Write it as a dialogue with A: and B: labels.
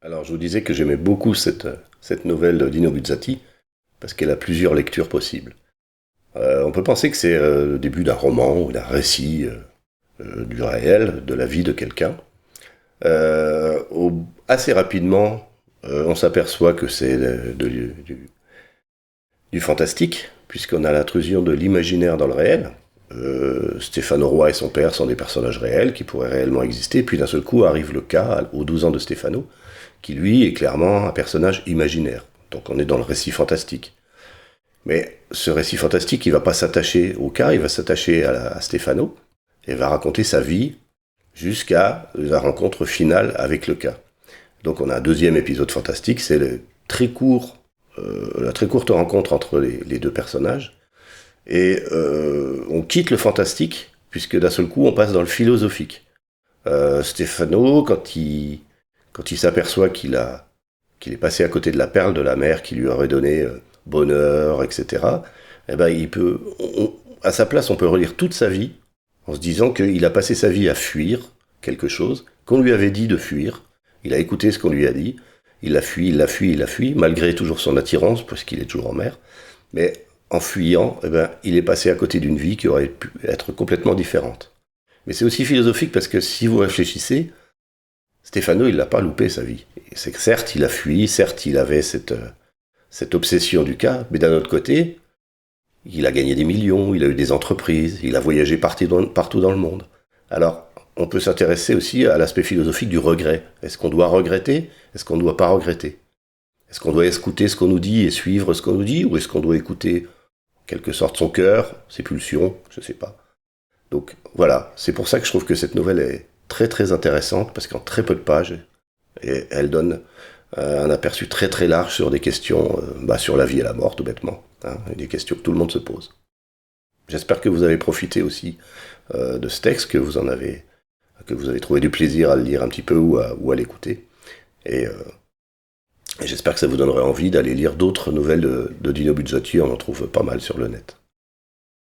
A: Alors, je vous disais que j'aimais beaucoup cette nouvelle d'Ino Buzzati, parce qu'elle a plusieurs lectures possibles. On peut penser que c'est le début d'un roman ou d'un récit du réel, de la vie de quelqu'un. Assez rapidement, on s'aperçoit que c'est du fantastique, puisqu'on a l'intrusion de l'imaginaire dans le réel. Stéphano Roy et son père sont des personnages réels qui pourraient réellement exister, puis d'un seul coup arrive le cas, aux 12 ans de Stéphano, qui lui est clairement un personnage imaginaire. Donc on est dans le récit fantastique. Mais ce récit fantastique, il va pas s'attacher au cas, il va s'attacher à Stéphano, et va raconter sa vie jusqu'à la rencontre finale avec le cas. Donc on a un deuxième épisode fantastique, c'est la très courte rencontre entre les deux personnages, et on quitte le fantastique, puisque d'un seul coup on passe dans le philosophique. Stéphano, quand il s'aperçoit qu'il est passé à côté de la perle de la mer qui lui aurait donné bonheur, etc., eh ben, à sa place, on peut relire toute sa vie en se disant qu'il a passé sa vie à fuir quelque chose, qu'on lui avait dit de fuir, il a écouté ce qu'on lui a dit, il l'a fui, il l'a fui, il l'a fui, malgré toujours son attirance, parce qu'il est toujours en mer, mais en fuyant, eh ben, il est passé à côté d'une vie qui aurait pu être complètement différente. Mais c'est aussi philosophique parce que si vous réfléchissez, Stéphano, il n'a pas loupé sa vie. C'est que certes, il a fui, certes, il avait cette obsession du cas, mais d'un autre côté, il a gagné des millions, il a eu des entreprises, il a voyagé partout dans le monde. Alors, on peut s'intéresser aussi à l'aspect philosophique du regret. Est-ce qu'on doit regretter? Est-ce qu'on ne doit pas regretter? Est-ce qu'on doit écouter ce qu'on nous dit et suivre ce qu'on nous dit? Ou est-ce qu'on doit écouter, en quelque sorte, son cœur, ses pulsions? Je ne sais pas. Donc voilà, c'est pour ça que je trouve que cette nouvelle est très très intéressante, parce qu'en très peu de pages, elle donne un aperçu très très large sur des questions, sur la vie et la mort tout bêtement, hein, et des questions que tout le monde se pose. J'espère que vous avez profité aussi de ce texte, que vous avez trouvé du plaisir à le lire un petit peu ou à l'écouter, et, et j'espère que ça vous donnerait envie d'aller lire d'autres nouvelles de Dino Buzzati, on en trouve pas mal sur le net.